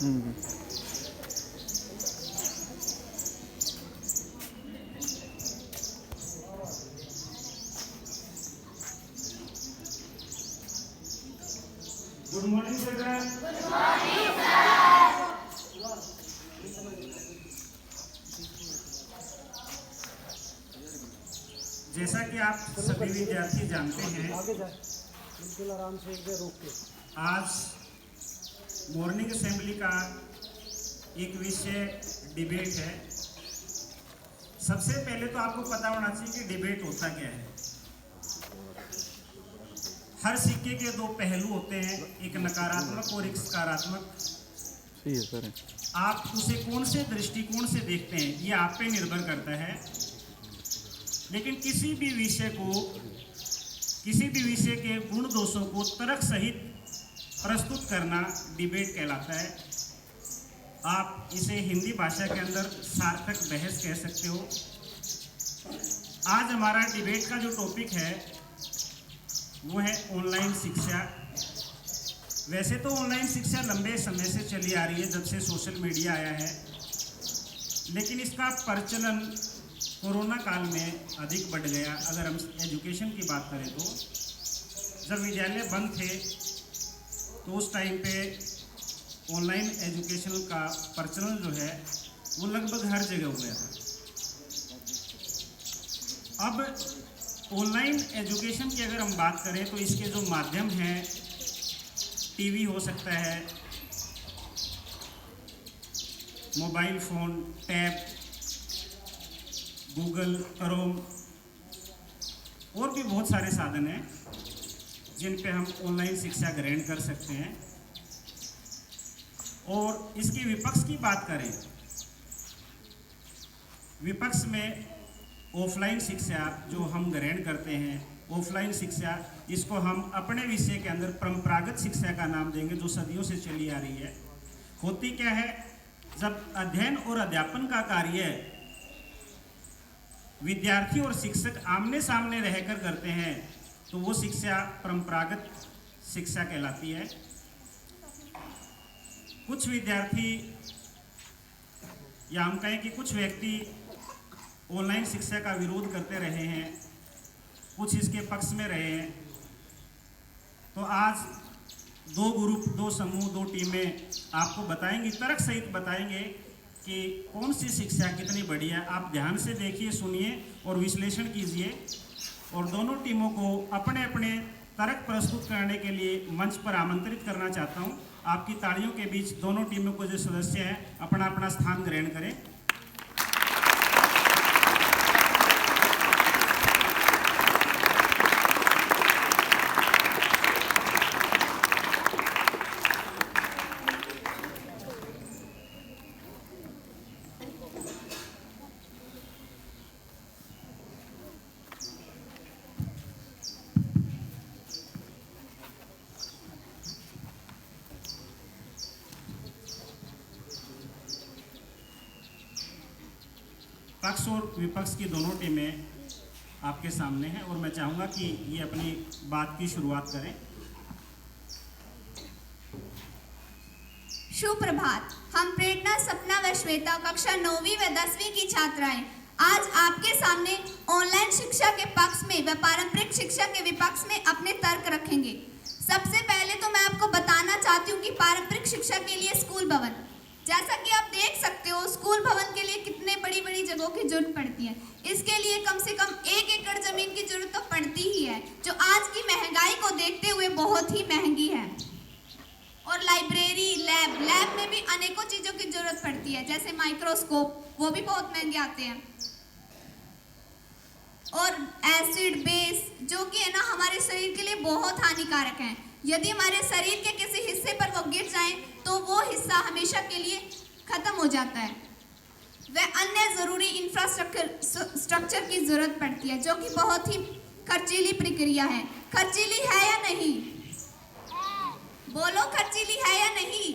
Good morning children. Good morning sir. जैसा कि आप सभी विद्यार्थी जानते हैं, बिल्कुल आराम से एक रोक के आज मॉर्निंग असेंबली का एक विषय डिबेट है। सबसे पहले तो आपको पता होना चाहिए कि डिबेट होता क्या है। हर सिक्के के दो पहलू होते हैं, एक नकारात्मक और एक सकारात्मक। सही है सर। आप उसे कौन से दृष्टिकोण से देखते हैं ये आप पे निर्भर करता है। लेकिन किसी भी विषय के गुण दोषों को तर्क सहित प्रस्तुत करना डिबेट कहलाता है। आप इसे हिंदी भाषा के अंदर सार्थक बहस कह सकते हो। आज हमारा डिबेट का जो टॉपिक है वो है ऑनलाइन शिक्षा। वैसे तो ऑनलाइन शिक्षा लंबे समय से चली आ रही है, जब से सोशल मीडिया आया है, लेकिन इसका प्रचलन कोरोना काल में अधिक बढ़ गया। अगर हम एजुकेशन की बात करें तो जब विद्यालय बंद थे तो उस टाइम पे ऑनलाइन एजुकेशन का प्रचलन जो है वो लगभग हर जगह हो गया था। अब ऑनलाइन एजुकेशन की अगर हम बात करें तो इसके जो माध्यम हैं, टीवी हो सकता है, mobile phone, tab, Google, Chrome और भी बहुत सारे साधन हैं जिन पे हम ऑनलाइन शिक्षा ग्रहण कर सकते हैं। और इसकी विपक्ष की बात करें, विपक्ष में ऑफलाइन शिक्षा जो हम ग्रहण करते हैं, ऑफलाइन शिक्षा, इसको हम अपने विषय के अंदर परंपरागत शिक्षा का नाम देंगे, जो सदियों से चली आ रही है। होती क्या है, जब अध्ययन और अध्यापन का कार्य विद्यार्थी और शिक्षक आमने सामने रहकर करते हैं तो वो शिक्षा परंपरागत शिक्षा कहलाती है। कुछ विद्यार्थी या हम कहें कि कुछ व्यक्ति ऑनलाइन शिक्षा का विरोध करते रहे हैं, कुछ इसके पक्ष में रहे हैं। तो आज दो ग्रुप, दो समूह, दो टीमें आपको बताएंगी, तर्क सहित बताएंगे कि कौन सी शिक्षा कितनी बढ़िया है। आप ध्यान से देखिए, सुनिए और विश्लेषण कीजिए। और दोनों टीमों को अपने अपने तर्क प्रस्तुत करने के लिए मंच पर आमंत्रित करना चाहता हूं। आपकी तालियों के बीच दोनों टीमों को जो सदस्य हैं अपना अपना स्थान ग्रहण करें। पक्ष और विपक्ष की दोनों टीमें आपके सामने हैं और मैं चाहूंगा कि ये अपनी बात की शुरुआत करें। सुप्रभात। हम प्रेरणा, सपना व श्वेता कक्षा 9वीं व 10वीं की छात्राएं आज आपके सामने ऑनलाइन शिक्षा के पक्ष में व पारंपरिक शिक्षा के विपक्ष में अपने तर्क रखेंगे। सबसे पहले तो मैं आपको बताना चाहती हूँ कि पारंपरिक शिक्षा के लिए स्कूल भवन, जैसा कि आप देख सकते हो, स्कूल भवन के लिए कितने बड़ी बड़ी जगहों की जरूरत पड़ती है। इसके लिए कम से कम 1 एकड़ जमीन की जरूरत तो पड़ती ही है, जो आज की महंगाई को देखते हुए बहुत ही महंगी है। और लाइब्रेरी, लैब में भी अनेकों चीज़ों की जरूरत पड़ती है, जैसे माइक्रोस्कोप, वो भी बहुत महंगे आते हैं। और एसिड, बेस, जो कि है ना हमारे शरीर के लिए बहुत हानिकारक हैं। यदि हमारे शरीर के किसी हिस्से पर वो गिर जाएं तो वो हिस्सा हमेशा के लिए खत्म हो जाता है। वह अन्य ज़रूरी इंफ्रास्ट्रक्चर की ज़रूरत पड़ती है, जो कि बहुत ही खर्चीली प्रक्रिया है। खर्चीली है या नहीं? बोलो, खर्चीली है या नहीं?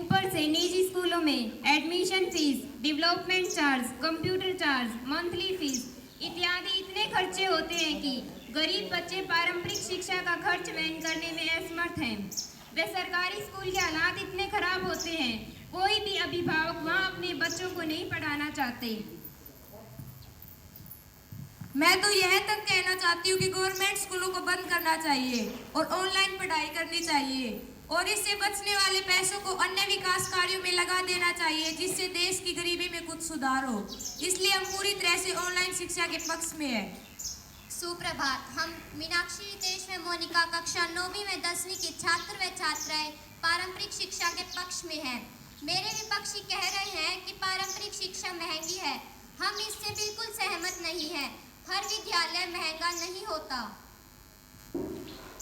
ऊपर से निजी स्कूलों में admission fees, development charge, computer charge, monthly fees इत्यादि इतने खर्चे होते हैं कि गरीब बच्चे पारंपरिक शिक्षा का खर्च वहन करने में असमर्थ हैं। वे सरकारी स्कूल के हालात इतने खराब होते हैं, कोई भी अभिभावक वहां अपने बच्चों को नहीं पढ़ाना चाहते। मैं तो यह तक कहना चाहती हूँ कि गवर्नमेंट स्कूलों को बंद करना चाहिए और ऑनलाइन पढ़ाई करनी चाहिए और इससे बचने वाले पैसों को अन्य विकास कार्यों में लगा देना चाहिए, जिससे देश की गरीबी में कुछ सुधार हो। इसलिए हम पूरी तरह से ऑनलाइन शिक्षा के पक्ष में है। सुप्रभात। हम मीनाक्षी रितेश में मोनिका कक्षा 9वीं में 10वीं की छात्र व छात्राएं पारंपरिक शिक्षा के पक्ष में हैं। मेरे विपक्षी कह रहे हैं कि पारंपरिक शिक्षा महंगी है। हम इससे बिल्कुल सहमत नहीं हैं। हर विद्यालय महंगा नहीं होता।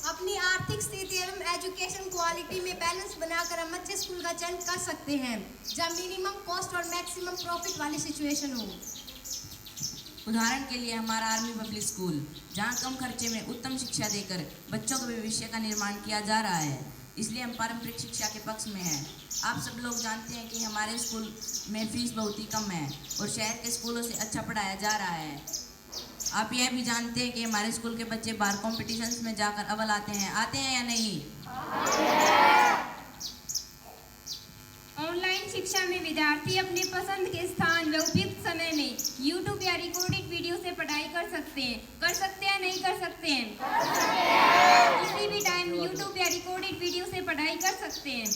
अपनी आर्थिक स्थिति एवं एजुकेशन क्वालिटी में बैलेंस बनाकर हम अच्छे स्कूल का चयन कर सकते हैं, जहाँ मिनिमम कॉस्ट और मैक्सिमम प्रॉफिट वाली सिचुएशन हो। उदाहरण के लिए हमारा आर्मी पब्लिक स्कूल, जहां कम खर्चे में उत्तम शिक्षा देकर बच्चों के भविष्य का निर्माण किया जा रहा है। इसलिए हम पारंपरिक शिक्षा के पक्ष में हैं। आप सब लोग जानते हैं कि हमारे स्कूल में फीस बहुत ही कम है और शहर के स्कूलों से अच्छा पढ़ाया जा रहा है। आप यह भी जानते हैं कि हमारे स्कूल के बच्चे बाहर कॉम्पिटिशन्स में जाकर अव्वल आते हैं या नहीं? ऑनलाइन शिक्षा में विद्यार्थी अपने पसंद के स्थान व उपयुक्त समय में YouTube या रिकॉर्डेड वीडियो से पढ़ाई कर सकते हैं या नहीं कर सकते हैं? किसी भी टाइम YouTube या रिकॉर्डेड वीडियो से पढ़ाई कर सकते हैं।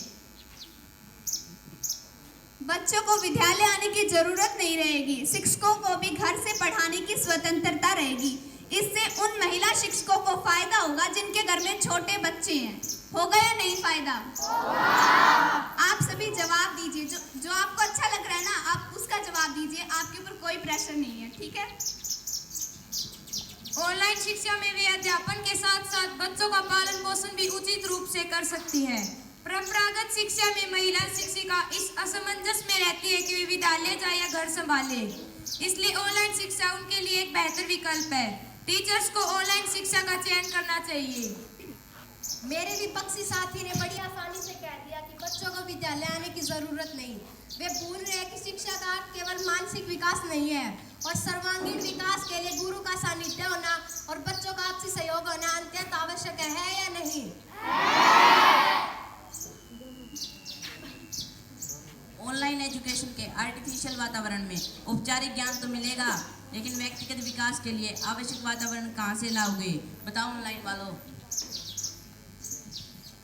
बच्चों को विद्यालय आने की जरूरत नहीं रहेगी। शिक्षकों को भी घर से पढ़ाने की स्वतंत्रता रहेगी। इससे उन महिला शिक्षकों को फायदा होगा जिनके घर में छोटे बच्चे हैं। होगा या नहीं फायदा? आप सभी जवाब दीजिए। जो आपको अच्छा लग रहा है ना, आप उसका जवाब दीजिए। आपके ऊपर कोई प्रेशर नहीं है, ठीक है? ऑनलाइन शिक्षा में वे अध्यापन के साथ साथ बच्चों का पालन पोषण भी उचित रूप से कर सकती है। परंपरागत शिक्षा में महिला शिक्षिका इस असमंजस में रहती है कि वे विद्यालय जाए या घर संभाले। इसलिए ऑनलाइन शिक्षा उनके लिए एक बेहतर विकल्प है। टीचर्स को ऑनलाइन शिक्षा का चयन करना चाहिए। मेरे विपक्षी साथी ने बड़ी आसानी से कह दिया कि बच्चों को विद्यालय आने की जरूरत नहीं। वे भूल रहे हैं कि शिक्षा का अर्थ केवल मानसिक विकास नहीं है और सर्वांगीण विकास के लिए गुरु का सानिध्य होना और बच्चों का आपसी सहयोग होना अत्यंत आवश्यक है या नहीं? ऑनलाइन एजुकेशन के आर्टिफिशियल वातावरण में औपचारिक ज्ञान तो मिलेगा, लेकिन व्यक्तिगत विकास के लिए आवश्यक वातावरण कहाँ से लाओगे? बताओ ऑनलाइन वालों।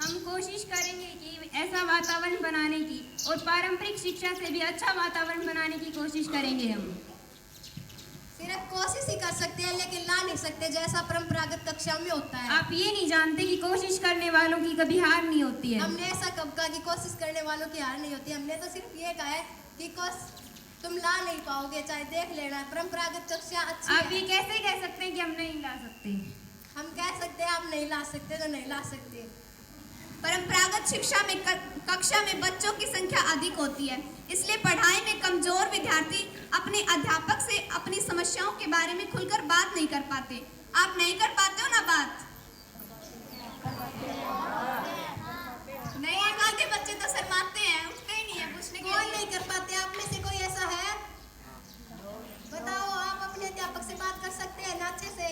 हम कोशिश करेंगे कि ऐसा वातावरण बनाने की और पारंपरिक शिक्षा से भी अच्छा वातावरण बनाने की कोशिश करेंगे। हम सिर्फ कोशिश ही कर सकते हैं, लेकिन ला नहीं सकते जैसा परंपरागत कक्षा में होता है। आप ये नहीं जानते कि कोशिश करने वालों की कभी हार नहीं होती है। हमने ऐसा कब कहा कि कोशिश करने वालों की हार नहीं होती? हमने तो सिर्फ ये कहा है कि तुम ला नहीं पाओगे, चाहे देख लेना। परंपरागत कक्षा अच्छी आप ये है। कैसे कह सकते हैं कि हम नहीं ला सकते? हम कह सकते हैं आप नहीं ला सकते तो नहीं ला सकते। परंपरागत शिक्षा में कक्षा में बच्चों की संख्या अधिक होती है, इसलिए पढ़ाई में कमजोर विद्यार्थी अपने अध्यापक से अपनी समस्याओं के बारे में खुलकर बात नहीं कर पाते। आप नहीं कर पाते हो ना बात? नहीं करते बच्चे तो शर्माते हैं, उठते ही नहीं है पूछने के लिए। कौन नहीं कर पाते? आप में से कोई ऐसा है? बताओ, आप अपने अध्यापक से बात कर सकते हैं ना अच्छे से?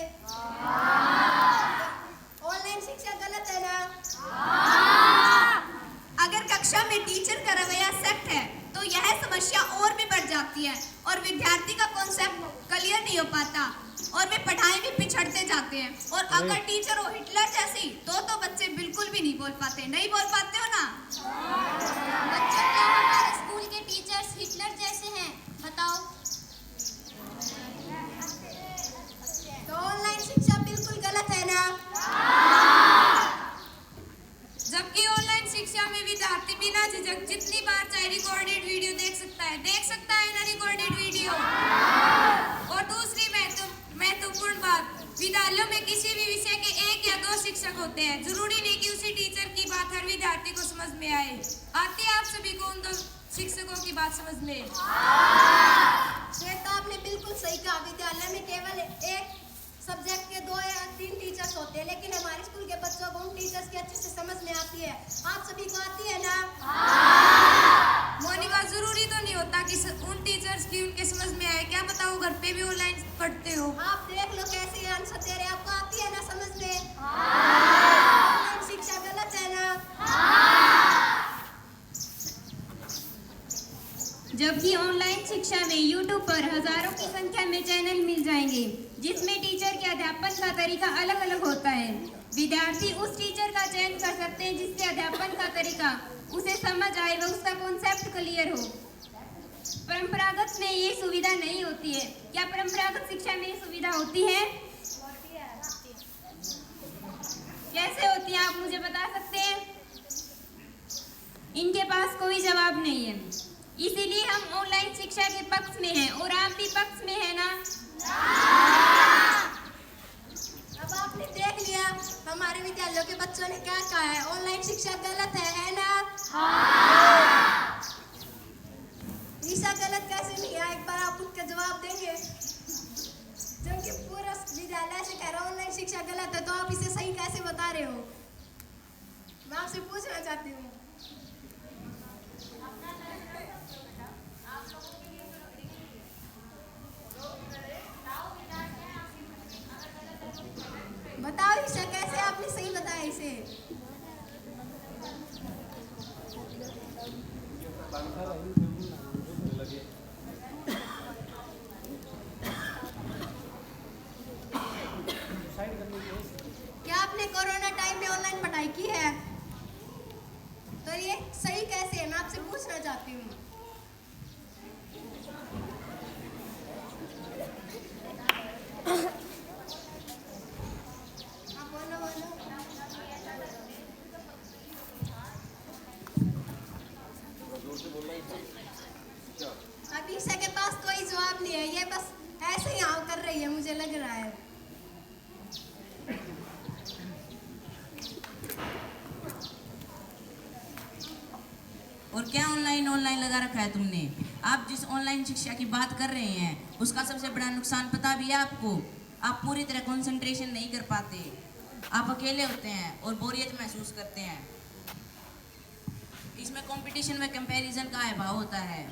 ऑनलाइन शिक्षा गलत है ना? अगर कक्षा में टीचर का रवैया सख्त है तो यह समस्या और भी बढ़ जाती है और विद्यार्थी का कॉन्सेप्ट क्लियर नहीं हो पाता और वे पढ़ाई में पिछड़ते जाते हैं। और अगर टीचर हो हिटलर जैसी तो बच्चे बिल्कुल भी नहीं बोल पाते। नहीं बोल पाते हो ना? बच्चों क्या हमारे स्कूल के टीचर्स हिटलर जैसे हैं? बताओ। तो ऑनलाइन शिक्षा बिल्कुल गलत है ना? जबकि ऑनलाइन शिक्षा में विद्यार्थी बिना झिझक जितनी बार चाहे रिकॉर्डेड वीडियो देख सकता है ना रिकॉर्डेड वीडियो। और दूसरी महत्वपूर्ण बात, विद्यालयों में किसी भी विषय के 1 या 2 शिक्षक होते हैं। जरूरी नहीं कि उसी टीचर की बात हर विद्यार्थी को समझ में आए। आती है आप सभी को उन 2 शिक्षकों की बात समझ में? श्वेता, आपने बिल्कुल सही कहा। विद्यालय में केवल एक सब्जेक्ट के 2 या 3 टीचर्स होते हैं, लेकिन हमारे स्कूल के बच्चों को उन टीचर्स की अच्छे से समझ में आती है। आप सभी को आती है ना? मोनिका, जरूरी तो नहीं होता कि उन टीचर्स की उनके समझ में आए। क्या पता वो घर पे भी ऑनलाइन पढ़ते हो। आप देख लो कैसे आंसर दे रहे हैं, आपको आती है ना समझ में? ऑनलाइन शिक्षा गलत है ना? जबकि ऑनलाइन शिक्षा में YouTube पर हजारों की संख्या में चैनल मिल जाएंगे जिसमें टीचर के अध्यापन का तरीका अलग अलग होता है। विद्यार्थी उस टीचर का चयन कर सकते हैं जिसके अध्यापन का तरीका उसे समझ आए व उसका कॉन्सेप्ट क्लियर हो। परंपरागत में ये सुविधा नहीं होती है। क्या परंपरागत शिक्षा में ये सुविधा होती है? कैसे होती है, आप मुझे बता सकते हैं? इनके पास कोई जवाब नहीं है। इसीलिए हम ऑनलाइन शिक्षा के पक्ष में हैं और आप भी पक्ष में हैं ना? अब आपने देख लिया हमारे विद्यालयों के बच्चों ने क्या कहा है, ऑनलाइन शिक्षा गलत है ना? ईशा गलत कैसे नहीं है, एक बार आप उनका जवाब देंगे? जबकि पूरा विद्यालय से कह रहा है ऑनलाइन शिक्षा गलत है, तो आप इसे सही कैसे बता रहे हो? मैं आपसे पूछना चाहती हूँ। बताओ ईशा, कैसे आपने सही बताया इसे? क्या आपने कोरोना टाइम में ऑनलाइन पढ़ाई की है? तो ये सही कैसे है, मैं आपसे पूछना चाहती हूँ। अभी ईशा के पास कोई जवाब नहीं है, ये बस ऐसे ही हाँ कर रही है, मुझे लग रहा है। और क्या ऑनलाइन लगा रखा है तुमने? आप जिस ऑनलाइन शिक्षा की बात कर रहे हैं उसका सबसे बड़ा नुकसान पता भी है आपको? आप पूरी तरह कंसंट्रेशन नहीं कर पाते, आप अकेले होते हैं और बोरियत महसूस करते हैं। इसमें कंपटीशन व कंपैरिजन का अभाव होता है,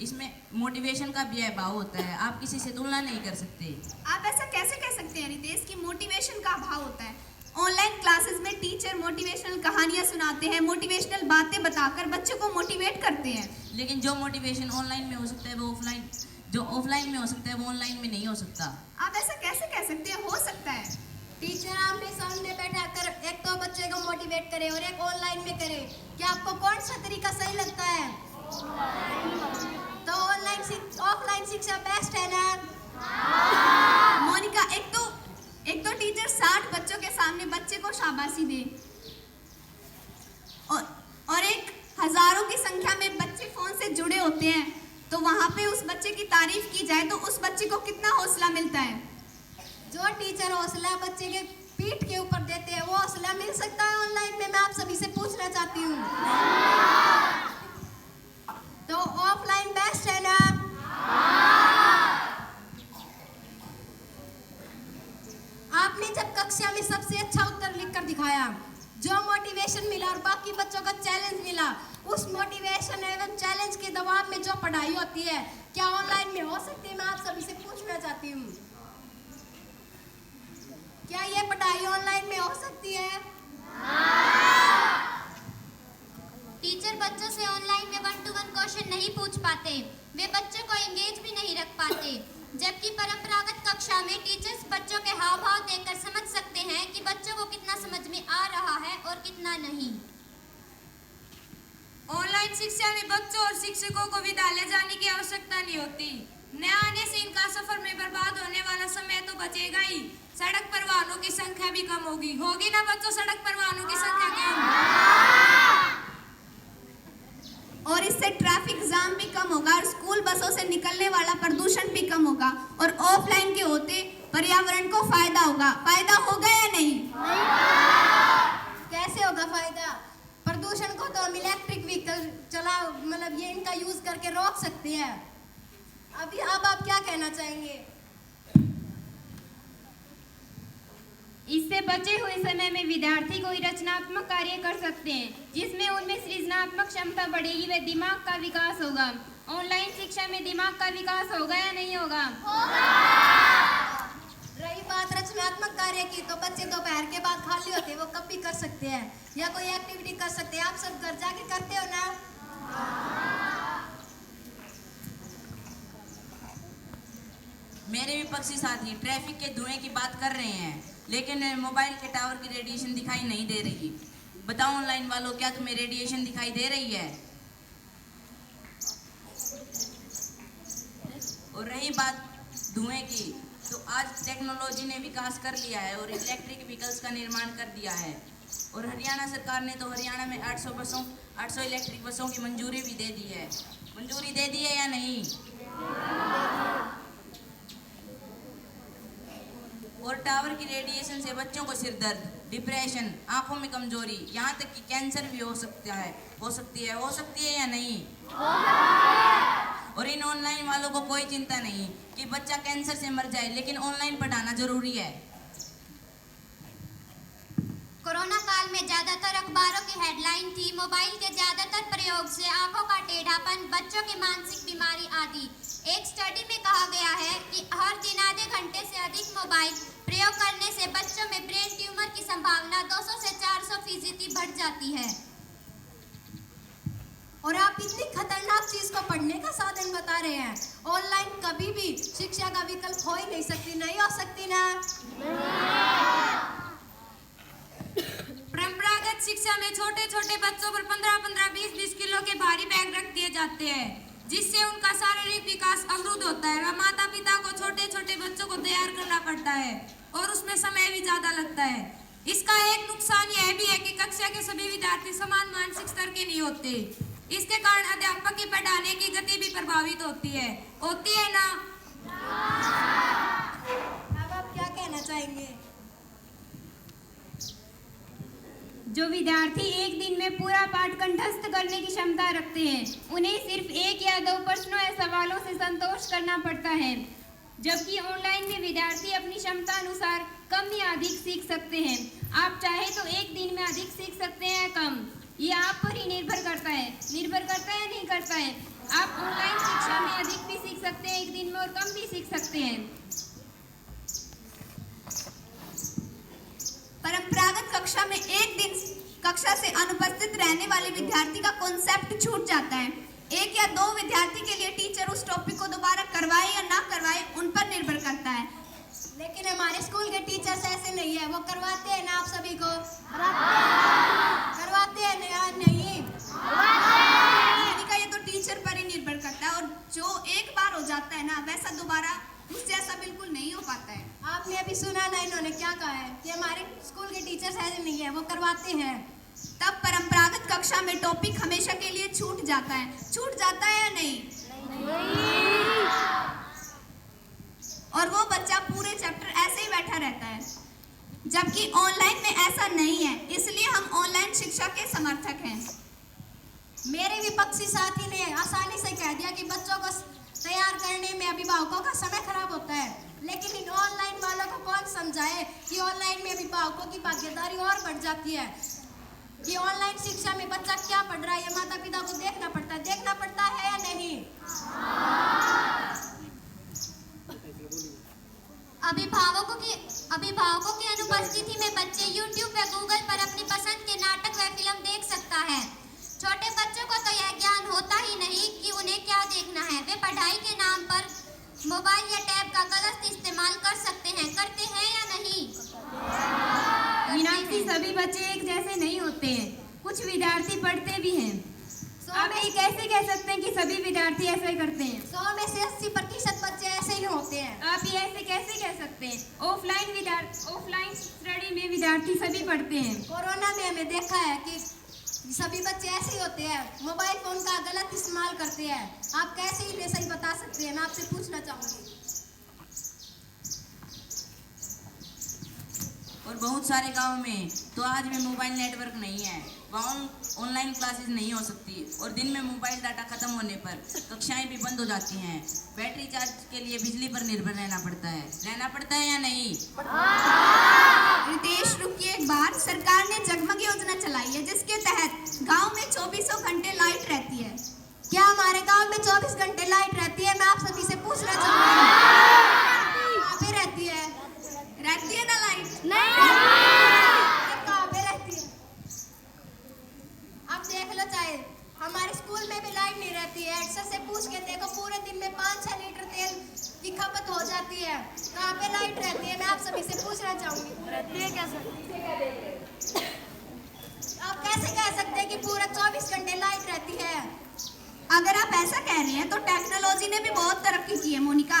इसमें मोटिवेशन का भी अभाव होता है, आप किसी से तुलना नहीं कर सकते। आप ऐसा कैसे कह सकते हैं रितेश कि मोटिवेशन का अभाव होता है? ऑनलाइन क्लासेस में टीचर मोटिवेशनल कहानियां सुनाते हैं, मोटिवेशनल बातें बताकर बच्चों को मोटिवेट करते हैं। लेकिन जो मोटिवेशन ऑनलाइन में हो सकता है वो ऑफलाइन, जो ऑफलाइन में हो सकता है वो ऑनलाइन में नहीं हो सकता। आप ऐसा कैसे कह सकते हैं? हो सकता है। टीचर आमने सामने बैठा कर एक तो बच्चे को मोटिवेट करे और एक ऑनलाइन में करे, क्या आपको कौन सा तरीका सही लगता है? तो ऑफलाइन शिक्षा बेस्ट है ना? मोनिका, एक तो टीचर 60 बच्चों के सामने बच्चे को शाबाशी दे और एक हजारों की संख्या में बच्चे फोन से जुड़े होते हैं, तो वहां पे उस बच्चे की तारीफ की जाए तो उस बच्चे को कितना हौसला मिलता है। जो टीचर हौसला बच्चे के पीठ के ऊपर देते हैं वो हौसला मिल सकता है ऑनलाइन में? मैं आप सभी से पूछना चाहती हूँ। तो ऑफलाइन बेस्ट है ना? आपने जब कक्षा में सबसे अच्छा उत्तर लिखकर दिखाया, जो मोटिवेशन मिला और बाकी बच्चों को चैलेंज मिला, उस मोटिवेशन एवं चैलेंज के दबाव में जो पढ़ाई होती है क्या ऑनलाइन में हो सकती है? मैं आप सभी से पूछना चाहती हूँ, क्या ये पढ़ाई ऑनलाइन में हो सकती है? टीचर बच्चों से ऑनलाइन में 1-to-1 क्वेश्चन नहीं पूछ पाते, वे बच्चों को एंगेज भी नहीं रख पाते, जबकि परंपरागत कक्षा में टीचर्स बच्चों के हाव भाव देखकर समझ सकते हैं कि बच्चों को कितना समझ में आ रहा है और कितना नहीं। ऑनलाइन शिक्षा में बच्चों और शिक्षकों को विद्यालय जाने की आवश्यकता नहीं होती। न आने से इनका सफर में बर्बाद होने वाला समय तो बचेगा ही, सड़क पर वाहनों की संख्या भी कम होगी ना बच्चों? सड़क पर वाहनों की संख्या कम और इससे ट्रैफिक जाम भी कम होगा और स्कूल बसों से निकलने वाला प्रदूषण भी कम होगा और ऑफलाइन के होते पर्यावरण को फायदा होगा। फायदा होगा या नहीं? कैसे होगा फायदा? प्रदूषण को तो हम इलेक्ट्रिक व्हीकल चला मतलब ये इनका यूज करके रोक सकते हैं। अभी अब आप क्या कहना चाहेंगे? इससे बचे हुए समय में विद्यार्थी कोई रचनात्मक कार्य कर सकते हैं जिसमें उनमें सृजनात्मक क्षमता बढ़ेगी व दिमाग का विकास होगा। ऑनलाइन शिक्षा में दिमाग का विकास होगा या नहीं होगा? रही बात रचनात्मक कार्य की तो बच्चे दोपहर के बाद खाली होते हैं, वो कब भी कर सकते हैं या कोई एक्टिविटी कर सकते हैं। आप सब घर जाके करते हो ना? मेरे विपक्षी साथी ट्रैफिक के धुएं की बात कर रहे हैं, लेकिन मोबाइल के टावर की रेडिएशन दिखाई नहीं दे रही। बताओ ऑनलाइन वालों, क्या तुम्हें रेडिएशन दिखाई दे रही है? और रही बात धुएं की, तो आज टेक्नोलॉजी ने विकास कर लिया है और इलेक्ट्रिक व्हीकल्स का निर्माण कर दिया है। और हरियाणा सरकार ने तो हरियाणा में 800 इलेक्ट्रिक बसों की मंजूरी भी दे दी है। मंजूरी दे दी है या नहीं? और टावर की रेडिएशन से बच्चों को सिर दर्द, डिप्रेशन, आंखों में कमजोरी, यहाँ तक कि कैंसर भी हो सकती है या नहीं? और इन ऑनलाइन वालों को कोई चिंता नहीं कि बच्चा कैंसर से मर जाए, लेकिन ऑनलाइन पढ़ाना जरूरी है। कोरोना काल में ज्यादातर अखबारों की हेडलाइन थी मोबाइल के ज्यादातर प्रयोग से आंखों का टेढ़ापन, बच्चों की मानसिक बीमारी आदि। एक स्टडी में कहा गया है कि हर दिन आधे घंटे से अधिक मोबाइल प्रयोग करने से बच्चों में ब्रेन ट्यूमर की संभावना 200 से 400% बढ़ जाती है। और आप इतनी खतरनाक चीज को पढ़ने का साधन बता रहे हैं। ऑनलाइन कभी भी शिक्षा का विकल्प हो ही नहीं सकती, नहीं हो सकती ना? परंपरागत शिक्षा में छोटे छोटे बच्चों पर 15-15, 20-20 किलो के भारी बैग रख दिए जाते हैं, जिससे उनका शारीरिक विकास अवरुद्ध होता है। वह माता पिता को छोटे छोटे बच्चों को तैयार करना पड़ता है और उसमें समय भी ज्यादा लगता है। इसका एक नुकसान यह भी है कि कक्षा के सभी विद्यार्थी समान मानसिक स्तर के नहीं होते। इसके कारण अध्यापक की पढ़ाने की गति भी प्रभावित होती है ना? अब आप क्या कहना चाहेंगे? जो विद्यार्थी एक दिन में पूरा पाठ कंठस्थ करने की क्षमता रखते हैं, उन्हें सिर्फ 1 या 2 प्रश्नों या सवालों से संतोष करना पड़ता है, जबकि ऑनलाइन में विद्यार्थी अपनी क्षमता अनुसार कम या अधिक सीख सकते हैं। आप चाहे तो एक दिन में अधिक सीख सकते हैं या कम, ये आप पर ही निर्भर करता है या नहीं करता है। आप ऑनलाइन शिक्षा में अधिक भी सीख सकते हैं एक दिन में और कम भी सीख सकते हैं। परंपरागत कक्षा में एक दिन कक्षा से अनुपस्थित रहने वाले विद्यार्थी का कॉन्सेप्ट छूट जाता है। 1 या 2 विद्यार्थी के लिए टीचर उस टॉपिक को दोबारा करवाए या ना करवाए, उन पर निर्भर करता है। लेकिन हमारे स्कूल के टीचर्स ऐसे नहीं है, वो करवाते हैं ना आप सभी को? करवाते हैं ना? नहीं का ये तो टीचर पर ही निर्भर करता है, और जो एक बार हो जाता है ना, वैसा दोबारा उससे ऐसा बिल्कुल नहीं हो पाता है। आपने अभी सुना ना इन्होंने क्या कहा है कि हमारे स्कूल के टीचर्स ऐसे नहीं है, वो करवाते हैं। तब परंपरागत कक्षा में टॉपिक हमेशा के लिए छूट जाता है या नहीं? और वो बच्चा पूरे चैप्टर ऐसे ही बैठा रहता है, जबकि ऑनलाइन में ऐसा नहीं है। इसलिए हम ऑनलाइन शिक्षा के समर्थक हैं। मेरे विपक्षी साथी ने आसानी से कह दिया कि बच्चों को तैयार करने में अभिभावकों का समय खराब होता है, लेकिन इन ऑनलाइन वालों को कौन समझाए कि ऑनलाइन में अभिभावकों की भागीदारी और बढ़ जाती है। कि ऑनलाइन शिक्षा में बच्चा क्या पढ़ रहा है ये माता पिता को देखना पड़ता है या नहीं? अभिभावकों की अनुपस्थिति में बच्चे YouTube व गूगल पर अपनी पसंद के नाटक व फिल्म देख सकता है। छोटे बच्चों को तो यह ज्ञान होता ही नहीं कि उन्हें क्या देखना है। वे पढ़ाई के नाम पर मोबाइल या टैब का गलत इस्तेमाल करते हैं या नहीं? मीनाक्षी, सभी बच्चे एक जैसे नहीं होते हैं, कुछ विद्यार्थी पढ़ते भी हैं। आप ये कैसे कह सकते हैं कि सभी विद्यार्थी ऐसे करते हैं? 100 में से 80% बच्चे ऐसे ही होते हैं। आप ये ऐसे कैसे कह सकते हैं? ऑफलाइन स्टडी में विद्यार्थी सभी पढ़ते हैं। कोरोना में हमें देखा है कि सभी बच्चे ऐसे ही होते हैं, मोबाइल फोन का गलत इस्तेमाल करते हैं। आप कैसे इन्हें सही बता सकते हैं? मैं आपसे पूछना चाहूंगी। और बहुत सारे गांव में तो आज भी मोबाइल नेटवर्क नहीं है, वहाँ ऑनलाइन क्लासेस नहीं हो सकती और दिन में मोबाइल डाटा खत्म होने पर कक्षाएं भी बंद हो जाती हैं। बैटरी चार्ज के लिए बिजली पर निर्भर रहना पड़ता है या नहीं? रितेश, रुकिए एक बार। सरकार ने जगमग योजना चलाई है, जिसके तहत गांव में 24 घंटे लाइट रहती है। क्या हमारे गांव में 24 घंटे लाइट रहती है? मैं आप सभी से पूछना चाहूंगी। कहाँ पे रहती है ना पूछ के देखो, पूरे दिन में 5-6 लीटर तेल की खपत हो जाती है। कहाँ पे लाइट रहती है, मैं आप सभी से पूछना चाहूंगी। आप कैसे कह सकते हैं कि पूरा 24 घंटे लाइट रहती है? अगर आप ऐसा कह रहे हैं तो टेक्नोलॉजी ने भी बहुत तरक्की की है मोनिका।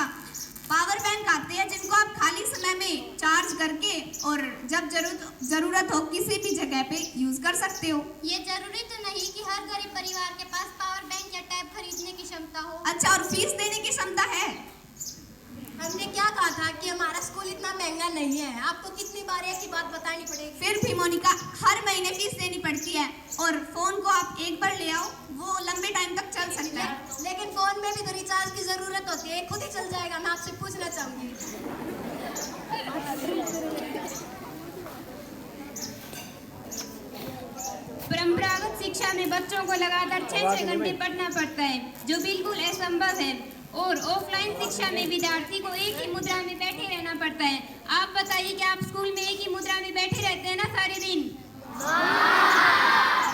पावर बैंक आते हैं जिनको आप खाली समय में चार्ज करके और जब जरूरत हो किसी भी जगह पे यूज कर सकते हो। ये जरूरी तो नहीं कि हर गरीब परिवार के पास पावर बैंक या टैब खरीदने की क्षमता हो। अच्छा, और फीस देने की क्षमता है? हमने क्या कहा था कि हमारा स्कूल इतना महंगा नहीं है। आपको कितनी बार एक ही बात बतानी पड़ेगी? फिर भी मोनिका, हर महीने फीस देनी पड़ती है और फोन को आप एक बार ले आओ, वो लंबे टाइम तक चल सकता है। लेकिन फोन में भी तो रिचार्ज की जरूरत होती है, खुद ही चल जाएगा। मैं आपसे पूछना चाहूंगी। परंपरागत शिक्षा में बच्चों को लगातार 6-6 घंटे पढ़ना पड़ता है, जो बिल्कुल असंभव है। और ऑफलाइन शिक्षा में विद्यार्थी को एक ही मुद्रा में बैठे रहना पड़ता है। आप बताइए कि आप स्कूल में एक ही मुद्रा में बैठे रहते हैं ना सारे दिन,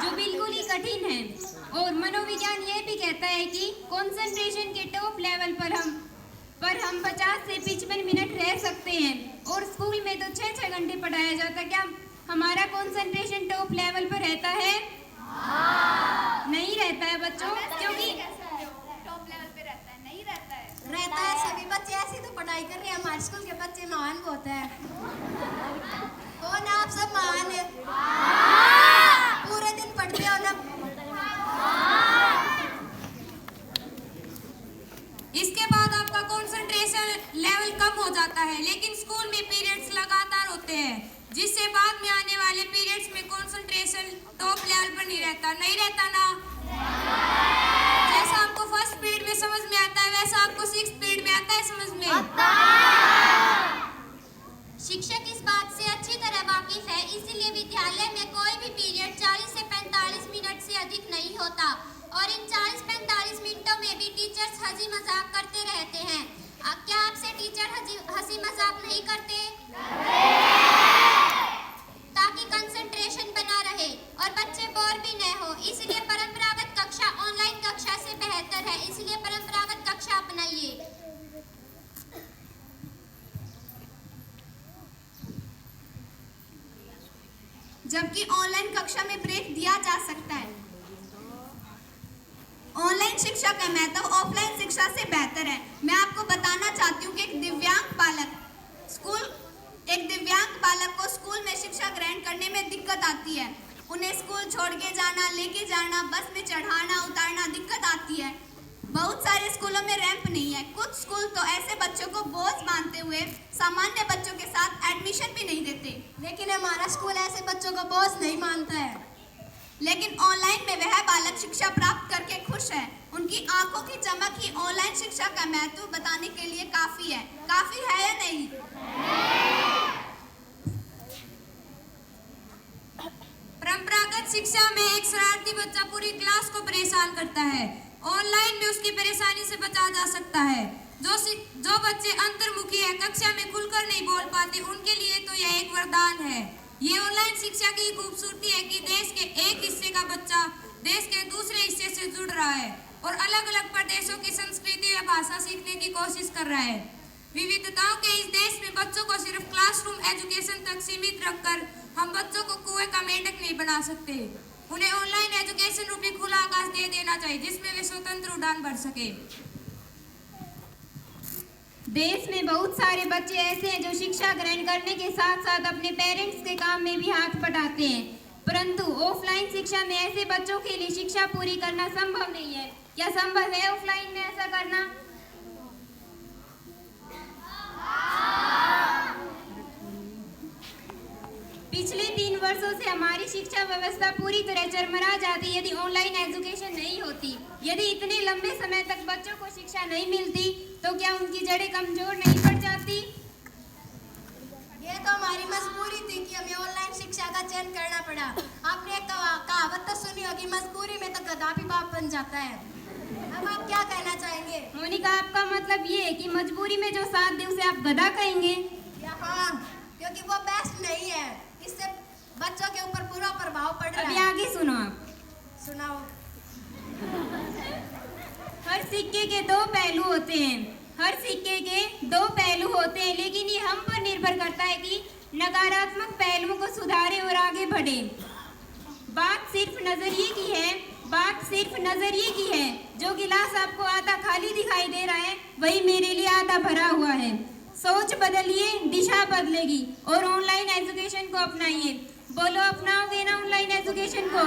जो बिल्कुल ही कठिन है। और मनोविज्ञान ये भी कहता है कि कंसंट्रेशन के टॉप लेवल पर हम 50 से 55 मिनट रह सकते हैं, और स्कूल में तो 6-6 घंटे पढ़ाया जाता है। क्या हमारा कंसंट्रेशन टॉप लेवल पर रहता है? नहीं रहता है बच्चों, क्योंकि टॉप लेवल पे रहता है? नहीं रहता है। रहता है। सभी बच्चे ऐसी तो पढ़ाई कर रहे हैं। हमारे स्कूल के बच्चे महान बहुत है। कौन आप सब महान है? पूरे दिन पढ़ते हो ना। इसके बाद आपका कंसंट्रेशन लेवल कम हो जाता है, लेकिन स्कूल में पीरियड्स लगातार होते हैं, जिससे बाद में आने वाले पीरियड्स में कंसंट्रेशन टॉप लेवल पर नहीं रहता ना। जैसा आपको फर्स्ट पीरियड में समझ में आता है, वैसा आपको 6th पीरियड में आता है समझ में। शिक्षक इस बात से अच्छी तरह वाकिफ है, इसीलिए विद्यालय में कोई भी पीरियड 40 से 45 मिनट से अधिक नहीं होता, और इन 40-45 मिनटों में भी टीचर्स हंसी मजाक करते रहते हैं। क्या आपसे टीचर हंसी मजाक नहीं करते? ताकि कंसंट्रेशन बना रहे और बच्चे बोर भी न हो, इसलिए परंपरागत कक्षा ऑनलाइन कक्षा से बेहतर है। इसलिए परंपरागत कक्षा अपनाइए। जबकि ऑनलाइन कक्षा में ब्रेक दिया जा सकता है। ऑनलाइन शिक्षा का महत्व ऑफलाइन शिक्षा से बेहतर है। मैं आपको बताना चाहती हूँ कि एक दिव्यांग बालक को स्कूल में शिक्षा ग्रहण करने में दिक्कत आती है। उन्हें स्कूल छोड़ के जाना, लेके जाना, बस में चढ़ाना उतारना दिक्कत आती है। बहुत सारे स्कूलों में रैंप नहीं है। कुछ स्कूल तो ऐसे बच्चों को बोझ मानते हुए सामान्य बच्चों के साथ एडमिशन भी नहीं देते। लेकिन हमारा स्कूल ऐसे बच्चों को बोझ नहीं मानता है। लेकिन ऑनलाइन में वह बालक शिक्षा प्राप्त करके खुश है। उनकी आंखों की चमक ही ऑनलाइन शिक्षा का महत्व बताने के लिए काफी है। काफी है या नहीं? परंपरागत शिक्षा में एक शरारती बच्चा पूरी क्लास को परेशान करता है। ऑनलाइन में उसकी परेशानी से बचा जा सकता है। जो बच्चे अंतर्मुखी है, कक्षा में खुलकर नहीं बोल पाते, उनके लिए तो यह एक वरदान है। ये ऑनलाइन शिक्षा की खूबसूरती है कि देश के एक हिस्से का बच्चा देश के दूसरे हिस्से से जुड़ रहा है और अलग अलग प्रदेशों की संस्कृति या भाषा सीखने की कोशिश कर रहा है। विविधताओं के इस देश में बच्चों को सिर्फ क्लासरूम एजुकेशन तक सीमित रखकर हम बच्चों को कुएं का मेंढक नहीं बना सकते। उन्हें ऑनलाइन एजुकेशन रूपी खुला आकाश दे देना चाहिए, जिसमें वे स्वतंत्र उड़ान भर सके। देश में बहुत सारे बच्चे ऐसे हैं जो शिक्षा ग्रहण करने के साथ साथ अपने पेरेंट्स के काम में भी हाथ बटाते हैं, परंतु ऑफलाइन शिक्षा में ऐसे बच्चों के लिए शिक्षा पूरी करना संभव नहीं है। क्या संभव है ऑफलाइन में ऐसा करना? पिछले 3 वर्षों से हमारी शिक्षा व्यवस्था पूरी तरह चरमरा जाती यदि ऑनलाइन एजुकेशन नहीं होती। यदि इतने लंबे समय तक बच्चों को शिक्षा नहीं मिलती तो क्या उनकी जड़ें कमजोर नहीं पड़ जाती? ये तो हमारी मजबूरी थी कि हमें ऑनलाइन शिक्षा का चयन करना पड़ा। आपने एक कहावत तो सुनी होगी, मजबूरी में तो गधा भी बाप बन जाता है। अब आप क्या कहना चाहेंगे? मोनिका, आपका मतलब ये है कि मजबूरी में जो साथ दे उसे आप गधा कहेंगे? हाँ, क्योंकि वो बेस्ट नहीं है। इससे बच्चों के ऊपर बुरा प्रभाव पड़ रहा है। अभी आगे सुनो आप। सुनाओ। हर सिक्के के दो पहलू होते हैं। हर सिक्के के दो पहलू होते हैं, लेकिन ये हम पर निर्भर करता है कि नकारात्मक पहलुओं को सुधारें और आगे बढ़े। बात सिर्फ नजरिए की है। जो गिलास आपको आधा खाली दिखाई दे रहा है, वही मेरे लिए आधा भरा हुआ है। सोच बदलिए, दिशा बदलेगी। और ऑनलाइन एजुकेशन को अपनाइए। बोलो, अपनाओगे ना ऑनलाइन एजुकेशन को?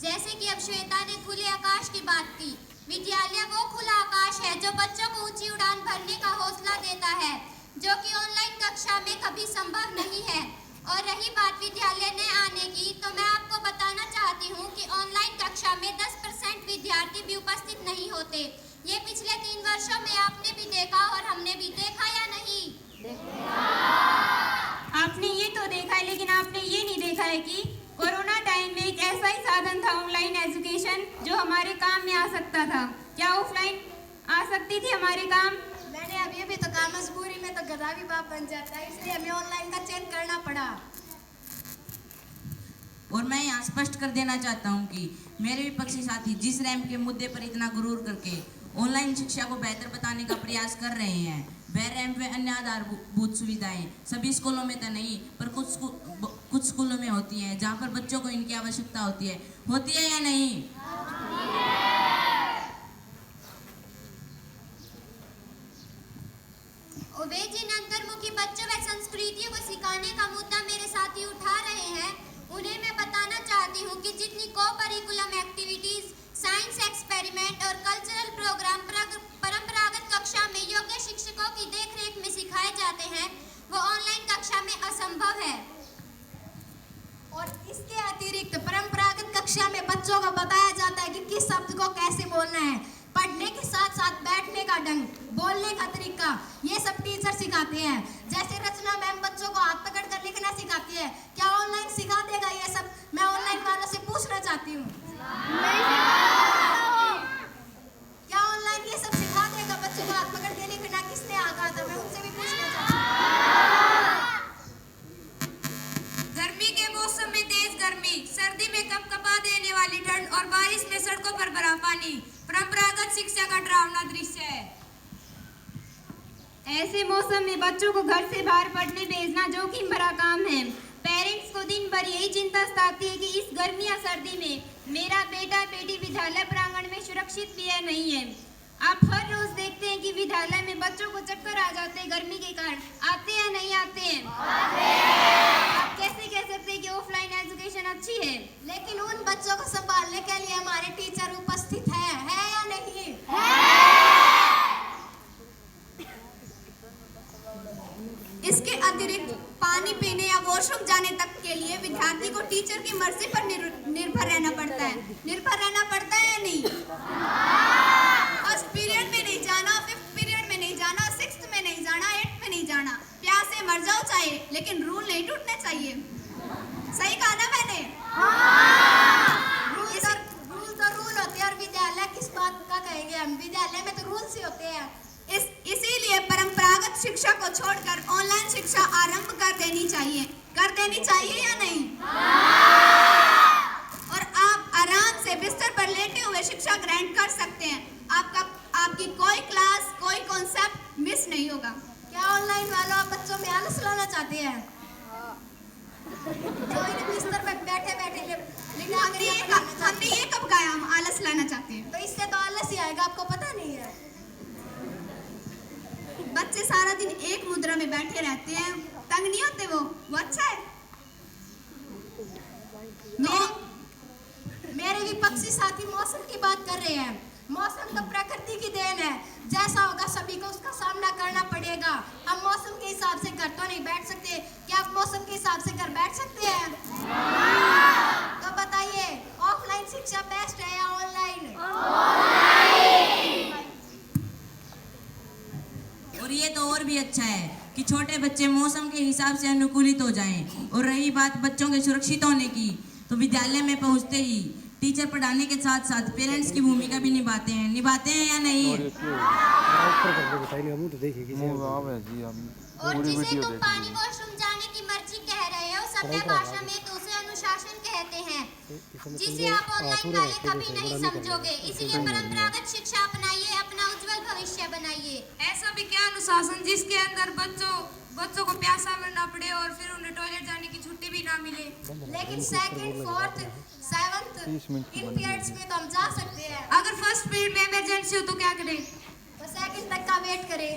जैसे कि अब श्वेता ने खुले आकाश की बात की, विद्यालय वो खुला आकाश है जो बच्चों को ऊंची उड़ान भरने का हौसला देता है, जो कि ऑनलाइन कक्षा में कभी संभव नहीं है। और रही बात विद्यालय न आने की, तो मैं आपको बताना चाहती हूँ कि ऑनलाइन कक्षा में 10% विद्यार्थी भी उपस्थित नहीं होते। ये पिछले 3 वर्षों में आपने भी देखा और हमने भी देखा या नहीं? आपने ये तो देखा है, लेकिन आपने ये नहीं देखा है कि कोरोना टाइम में एक ऐसा ही साधन था ऑनलाइन एजुकेशन जो हमारे काम में आ सकता था। क्या ऑफलाइन आ सकती थी हमारे काम? मैंने अभी तो कहा, मजबूरी में तो गधा भी बाप बन जाता है, इसलिए हमें ऑनलाइन का चयन करना पड़ा। और मैं यहाँ स्पष्ट कर देना चाहता हूँ कि मेरे विपक्षी साथी जिस रैंप के मुद्दे पर इतना गुरूर करके ऑनलाइन शिक्षा को बेहतर बताने का प्रयास कर रहे हैं, वह रैंप में अन्य आधारभूत सुविधाएं सभी स्कूलों में तो नहीं, पर कुछ स्कूलों में होती हैं, जहाँ पर बच्चों को इनकी आवश्यकता होती है या नहीं? वे जिन अंतर्मुखी बच्चों व संस्कृतियों को सिखाने का मुद्दा मेरे साथी उठा रहे हैं, उन्हें मैं बताना चाहती हूँ कि जितनी को-करिकुलम एक्टिविटीज, साइंस एक्सपेरिमेंट और कल्चरल प्रोग्राम परंपरागत कक्षा में योग्य शिक्षकों की देखरेख में सिखाए जाते हैं, वो ऑनलाइन कक्षा में असंभव है। और इसके अतिरिक्त परंपरागत कक्षा में बच्चों को बताया जाता है कि किस शब्द को कैसे बोलना है। पढ़ने के साथ साथ बैठने का ढंग, बोलने का तरीका, ये सब टीचर सिखाते हैं। जैसे रचना मैम बच्चों को हाथ पकड़ कर लिखना सिखाती है, क्या ऑनलाइन सिखा देगा ये सब? मैं ऑनलाइन वालों से पूछना चाहती हूँ, क्या ऑनलाइन ये सब सिखा देगा? बच्चों को हाथ पकड़ के लिखना किसने आगा था? मैं उनसे भी पूछना चाहती हूँ। गर्मी के मौसम में तेज गर्मी, सर्दी में कपकपा देने वाली ठंड और बारिश में सड़कों पर भरा पानी परंपरागत शिक्षा का डरावना दृश्य है। ऐसे मौसम में बच्चों को घर से बाहर पढ़ने भेजना जोखिम भरा काम है। पेरेंट्स को दिन भर यही चिंता सताती है कि इस गर्मी या सर्दी में मेरा बेटा बेटी विद्यालय प्रांगण में सुरक्षित भी है नहीं है। आप हर रोज देखते हैं कि विद्यालय में बच्चों को चक्कर आ जाते हैं गर्मी के कारण। आते हैं नहीं आते हैं? आप कैसे कह सकते हैं कि ऑफलाइन एजुकेशन अच्छी है? लेकिन उन बच्चों को संभालने के लिए हमारे टीचर उपस्थित है या नहीं? इसके अतिरिक्त पानी पीने या वॉशरूम जाने तक के लिए विद्यार्थी को टीचर की मर्जी पर निर्भर रहना पड़ता है या नहीं? फर्स्ट पीरियड में नहीं जाना, 5th पीरियड में नहीं जाना, 6th में नहीं जाना, 8th में नहीं जाना, प्यासे मर जाओ चाहे, लेकिन रूल नहीं टूटने चाहिए। सही कहा ना मैंने? रूल तो रूल होते हैं, और विद्यालय किस बात का कहेंगे हम? विद्यालय में तो रूल्स ही होते हैं। इसीलिए परंपरागत शिक्षा को छोड़कर ऑनलाइन शिक्षा आरंभ कर देनी चाहिए या नहीं? और आप आराम से बिस्तर पर लेटे हुए शिक्षा ग्रहण कर सकते हैं। आपकी कोई क्लास, कोई कॉन्सेप्ट मिस नहीं होगा। क्या ऑनलाइन वालों आप बच्चों में आलस लाना चाहते हैं? जो इन्हें बिस्तर पर बैठे हमने ये कब कहा हम आलस लाना चाहते हैं? तो इससे तो आलस ही आएगा, आपको पता नहीं है? बच्चे सारा दिन एक मुद्रा में बैठे रहते हैं, तंग नहीं होते वो अच्छा है। मेरे विपक्षी साथी मौसम की बात कर रहे हैं। मौसम तो प्रकृति की देन है, जैसा होगा सभी को उसका सामना करना पड़ेगा। हम मौसम के हिसाब से घर तो नहीं बैठ सकते। क्या आप मौसम के हिसाब से घर बैठ सकते हैं? तो बताइए, ऑफलाइन शिक्षा बेस्ट है या ऑनलाइन? और ये तो और भी अच्छा है कि छोटे बच्चे मौसम के हिसाब से अनुकूलित हो जाएं। और रही बात बच्चों के सुरक्षित होने की, तो विद्यालय में पहुंचते ही टीचर पढ़ाने के साथ साथ पेरेंट्स की भूमिका भी निभाते हैं या नहीं? और जिसे तुम पानी वॉशरूम जाने की मर्जी कह रहे हो, सभ्य भाषा में तो उसे अनुशासन कहते हैं। जिसे आप ऑनलाइन वाले कभी नहीं समझोगे। इसलिए परंपरागत शिक्षा अपनाइए, अपना उज्जवल भविष्य बनाइए। ऐसा भी क्या अनुशासन जिसके अंदर बच्चों को प्यासा बनना पड़े और फिर उन्हें टॉयलेट जाने की छुट्टी भी ना मिले। लेकिन सेकंड, फोर्थ, सेवंथ इन पीरियड्स में तो हम जा सकते हैं। अगर फर्स्ट पीरियड में इमरजेंसी हो तो क्या करें? तो सेकंड तक का वेट करें।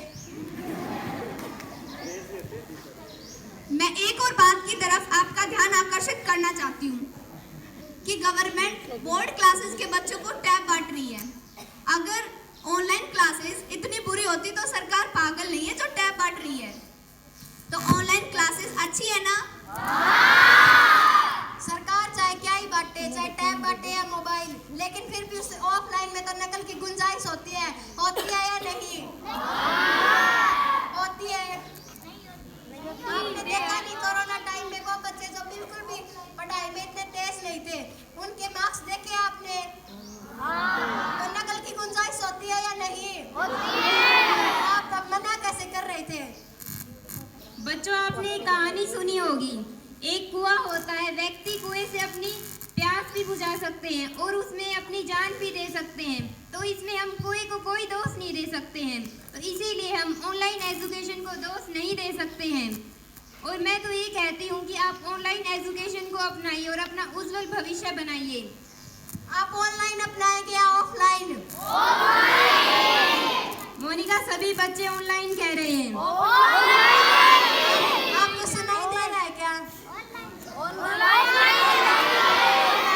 मैं एक और बात की तरफ आपका ध्यान आकर्षित करना चाहती हूँ कि गवर्नमेंट बोर्ड क्लासेस के बच्चों को टैब बांट रही है। अगर ऑनलाइन क्लासेस इतनी बुरी होती तो सरकार पागल नहीं है जो टैब बांट रही है। तो ऑनलाइन क्लासेस अच्छी है ना? सरकार चाहे क्या ही बांटे, चाहे टैब बांटे या मोबाइल, लेकिन फिर भी उससे ऑफलाइन में तो नकल की गुंजाइश होती है या नहीं? होती है। आपने देखा नहीं, कोरोना टाइम में वो बच्चे जो बिल्कुल भी पढ़ाई में इतने तेज नहीं थे, उनके मार्क्स देखे आपने? तो नकल की गुंजाइश होती है या नहीं? होती है। आप तब मना कैसे कर रहे थे? बच्चों, आपने एक कहानी सुनी होगी। एक कुआं होता है, व्यक्ति कुएं से अपनी प्यास भी बुझा सकते हैं और उसमें अपनी जान भी दे सकते हैं। तो इसमें हम कुएं को कोई दोष नहीं दे सकते हैं। तो इसीलिए हम ऑनलाइन एजुकेशन को दोष नहीं दे सकते हैं। और मैं तो ये कहती हूँ कि आप ऑनलाइन एजुकेशन को अपनाइए और अपना उज्जवल भविष्य बनाइए। आप ऑनलाइन अपनाएंगे या ऑफलाइन? मोनिका, सभी बच्चे ऑनलाइन कह रहे हैं। आपको सुनाई दे रहा है क्या?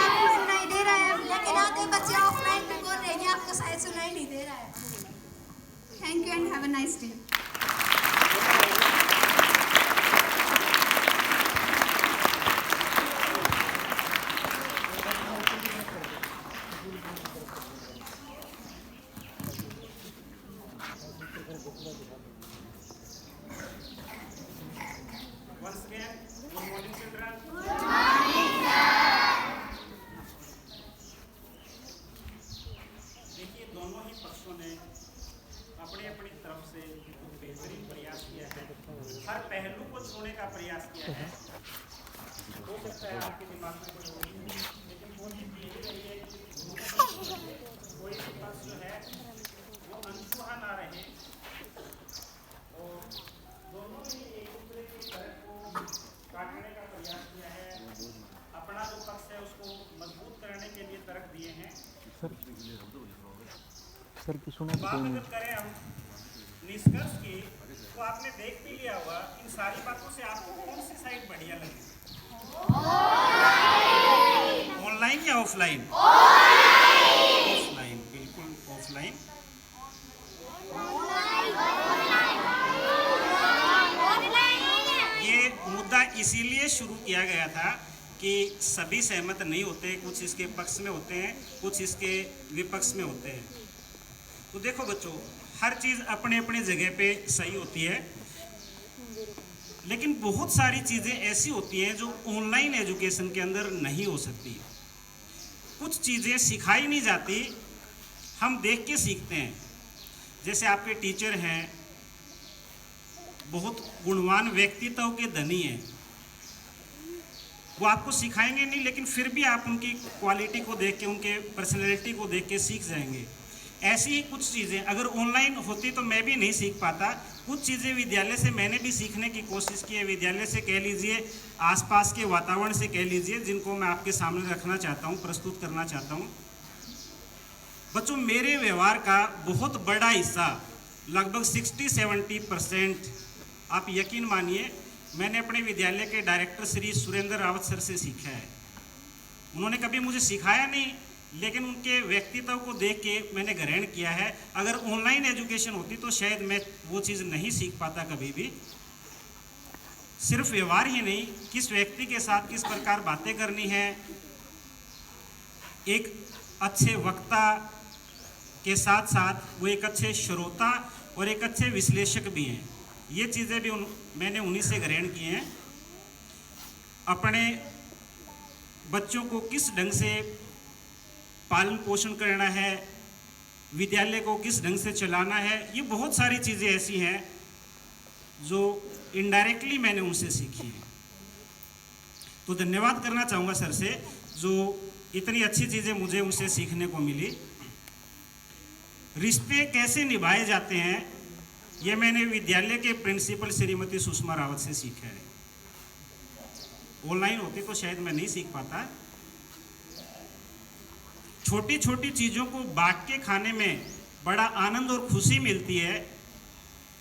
आपको सुनाई दे रहा है? लेकिन आधे बच्चे ऑफलाइन भी बोल रहे हैं, आपको शायद सुनाई नहीं दे रहा है। Thank you and have a nice day. Once again, good morning children. देखिए, दोनों ही पक्षों ने अपनी अपनी तरफ से बेहतरीन प्रयास किया है, हर पहलू को छूने का प्रयास किया है। हो सकता है आपके दिमाग में कोई हो, लेकिन कोशिश यही रही है कि कोई भी पक्ष जो है वो अनसुहा ना रहे और दोनों ही एक दूसरे की तरफ को काटने का प्रयास किया है। अपना जो पक्ष है उसको मजबूत करने के लिए तर्क दिए हैं। सर की सुना बात अगर करें हम निष्कर्ष की, तो आपने देख भी लिया होगा इन सारी बातों से आपको कौन सी साइड बढ़िया लगी? ऑनलाइन या ऑफलाइन? ऑफलाइन, बिल्कुल ऑफलाइन। ये मुद्दा इसीलिए शुरू किया गया था कि सभी सहमत नहीं होते, कुछ इसके पक्ष में होते हैं, कुछ इसके विपक्ष में होते हैं। तो देखो बच्चों, हर चीज़ अपने अपने जगह पे सही होती है, लेकिन बहुत सारी चीज़ें ऐसी होती हैं जो ऑनलाइन एजुकेशन के अंदर नहीं हो सकती। कुछ चीज़ें सिखाई नहीं जाती, हम देख के सीखते हैं। जैसे आपके टीचर हैं, बहुत गुणवान व्यक्तित्व के धनी हैं, वो आपको सिखाएंगे नहीं, लेकिन फिर भी आप उनकी क्वालिटी को देख के, उनके पर्सनैलिटी को देख के सीख जाएंगे। ऐसी ही कुछ चीज़ें अगर ऑनलाइन होती तो मैं भी नहीं सीख पाता। कुछ चीज़ें विद्यालय से मैंने भी सीखने की कोशिश की है, विद्यालय से कह लीजिए, आसपास के वातावरण से कह लीजिए, जिनको मैं आपके सामने रखना चाहता हूँ, प्रस्तुत करना चाहता हूँ। बच्चों, मेरे व्यवहार का बहुत बड़ा हिस्सा, लगभग 60-70%, आप यकीन मानिए, मैंने अपने विद्यालय के डायरेक्टर श्री सुरेंद्र रावत सर से सीखा है। उन्होंने कभी मुझे सिखाया नहीं, लेकिन उनके व्यक्तित्व को देख के मैंने ग्रहण किया है। अगर ऑनलाइन एजुकेशन होती तो शायद मैं वो चीज़ नहीं सीख पाता कभी भी। सिर्फ व्यवहार ही नहीं, किस व्यक्ति के साथ किस प्रकार बातें करनी है, एक अच्छे वक्ता के साथ साथ वो एक अच्छे श्रोता और एक अच्छे विश्लेषक भी हैं। ये चीज़ें भी मैंने उन्हीं से ग्रहण की हैं। अपने बच्चों को किस ढंग से पालन पोषण करना है, विद्यालय को किस ढंग से चलाना है, ये बहुत सारी चीज़ें ऐसी हैं जो इनडायरेक्टली मैंने उनसे सीखी है। तो धन्यवाद करना चाहूँगा सर से जो इतनी अच्छी चीज़ें मुझे उनसे सीखने को मिली। रिश्ते कैसे निभाए जाते हैं ये मैंने विद्यालय के प्रिंसिपल श्रीमती सुषमा रावत से सीखा है। ऑनलाइन होती तो शायद मैं नहीं सीख पाता। छोटी छोटी चीज़ों को बांट के खाने में बड़ा आनंद और खुशी मिलती है,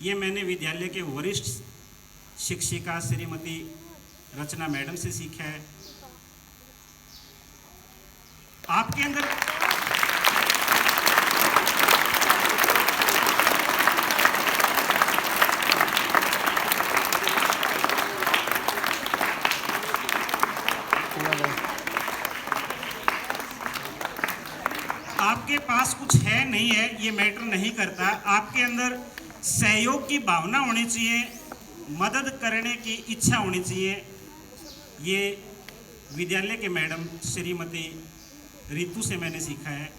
ये मैंने विद्यालय के वरिष्ठ शिक्षिका श्रीमती रचना मैडम से सीखा है। आपके अंदर आपके पास कुछ है नहीं है ये मैटर नहीं करता। आपके अंदर सहयोग की भावना होनी चाहिए, मदद करने की इच्छा होनी चाहिए। ये विद्यालय के मैडम श्रीमती रितु से मैंने सीखा है।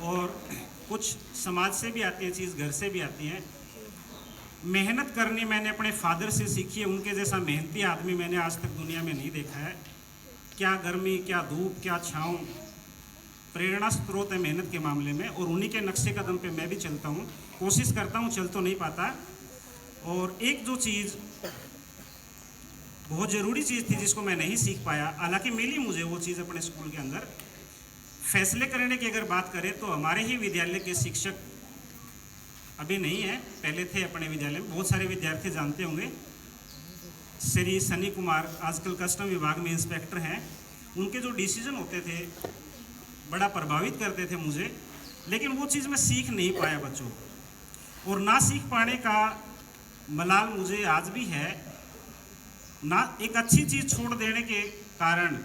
और कुछ समाज से भी आती है चीज़, घर से भी आती है। मेहनत करनी मैंने अपने फादर से सीखी है। उनके जैसा मेहनती आदमी मैंने आज तक दुनिया में नहीं देखा है। क्या गर्मी, क्या धूप, क्या छाँव, प्रेरणा स्रोत है मेहनत के मामले में। और उन्हीं के नक्शे कदम पे मैं भी चलता हूँ, कोशिश करता हूँ, चल तो नहीं पाता। और एक जो चीज़ बहुत ज़रूरी चीज़ थी जिसको मैं नहीं सीख पाया, हालांकि मिली मुझे वो चीज़ अपने स्कूल के अंदर, फैसले करने की अगर बात करें तो हमारे ही विद्यालय के शिक्षक अभी नहीं है, पहले थे अपने विद्यालय में। बहुत सारे विद्यार्थी जानते होंगे, श्री सनी कुमार आजकल कस्टम विभाग में इंस्पेक्टर हैं। उनके जो डिसीजन होते थे बड़ा प्रभावित करते थे मुझे, लेकिन वो चीज़ मैं सीख नहीं पाया बच्चों। और ना सीख पाने का मलाल मुझे आज भी है, ना एक अच्छी चीज़ छोड़ देने के कारण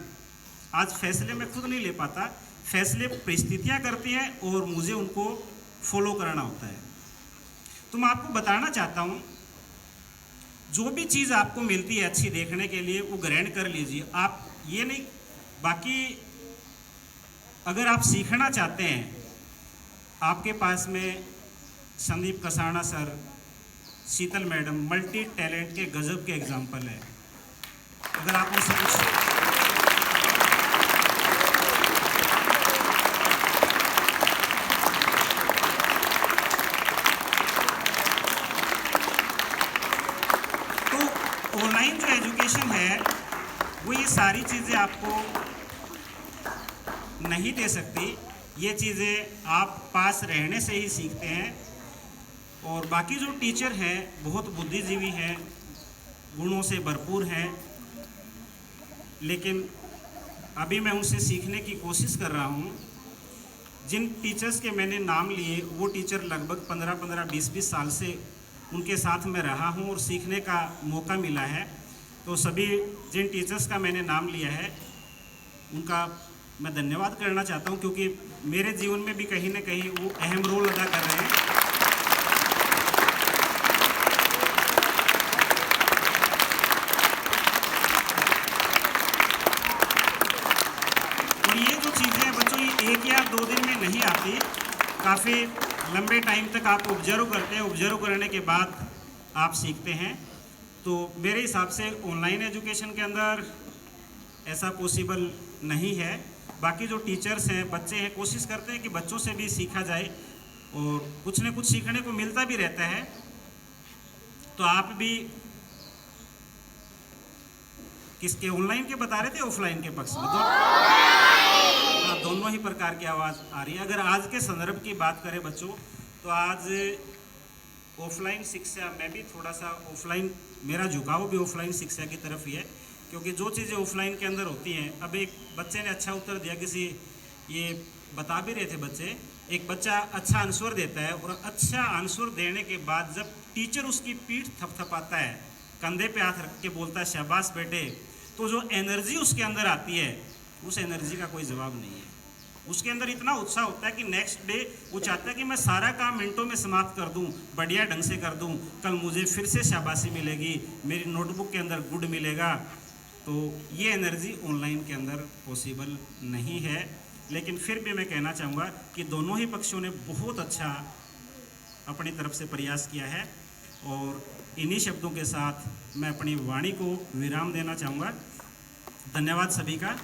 आज फैसले मैं खुद नहीं ले पाता। फैसले परिस्थितियाँ करती हैं और मुझे उनको फॉलो करना होता है। तो मैं आपको बताना चाहता हूँ, जो भी चीज़ आपको मिलती है अच्छी देखने के लिए वो ग्रहण कर लीजिए। आप ये नहीं, बाकी अगर आप सीखना चाहते हैं, आपके पास में संदीप कसाना सर, शीतल मैडम मल्टी टैलेंट के गजब के एग्जाम्पल है। अगर आप उनसे कुछ ऑनलाइन जो एजुकेशन है वो ये सारी चीज़ें आपको नहीं दे सकती। ये चीज़ें आप पास रहने से ही सीखते हैं। और बाकी जो टीचर हैं बहुत बुद्धिजीवी हैं, गुणों से भरपूर हैं, लेकिन अभी मैं उनसे सीखने की कोशिश कर रहा हूँ। जिन टीचर्स के मैंने नाम लिए वो टीचर लगभग 15-15, 20-20 साल से उनके साथ में रहा हूँ और सीखने का मौका मिला है। तो सभी जिन टीचर्स का मैंने नाम लिया है उनका मैं धन्यवाद करना चाहता हूँ, क्योंकि मेरे जीवन में भी कहीं ना कहीं वो अहम रोल अदा कर रहे हैं। और ये जो चीज़ें हैं बच्चों, ये 1 या 2 दिन में नहीं आती, काफ़ी लंबे टाइम तक आप ऑब्जर्व करते हैं। ऑब्जर्व करने के बाद आप सीखते हैं। तो मेरे हिसाब से ऑनलाइन एजुकेशन के अंदर ऐसा पॉसिबल नहीं है। बाकी जो टीचर्स हैं, बच्चे हैं, कोशिश करते हैं कि बच्चों से भी सीखा जाए और कुछ न कुछ सीखने को मिलता भी रहता है। तो आप भी किसके ऑनलाइन के बता रहे थे, ऑफलाइन के पक्ष में? दोनों ही प्रकार की आवाज़ आ रही है। अगर आज के संदर्भ की बात करें बच्चों, तो आज ऑफलाइन शिक्षा में भी थोड़ा सा ऑफलाइन, मेरा झुकाव भी ऑफलाइन शिक्षा की तरफ ही है, क्योंकि जो चीज़ें ऑफलाइन के अंदर होती हैं, अब एक बच्चे ने अच्छा उत्तर दिया, किसी ये बता भी रहे थे बच्चे, एक बच्चा अच्छा आंसर देता है और अच्छा आंसर देने के बाद जब टीचर उसकी पीठ थपथपाता है, कंधे पे हाथ रख के बोलता है शाबाश बेटे, तो जो एनर्जी उसके अंदर आती है उस एनर्जी का कोई जवाब नहीं है। उसके अंदर इतना उत्साह होता है कि नेक्स्ट डे वो चाहता है कि मैं सारा काम मिनटों में समाप्त कर दूं, बढ़िया ढंग से कर दूं, कल मुझे फिर से शाबाशी मिलेगी, मेरी नोटबुक के अंदर गुड मिलेगा। तो ये एनर्जी ऑनलाइन के अंदर पॉसिबल नहीं है। लेकिन फिर भी मैं कहना चाहूँगा कि दोनों ही पक्षों ने बहुत अच्छा अपनी तरफ से प्रयास किया है। और इन्हीं शब्दों के साथ मैं अपनी वाणी को विराम देना चाहूँगा। धन्यवाद सभी का।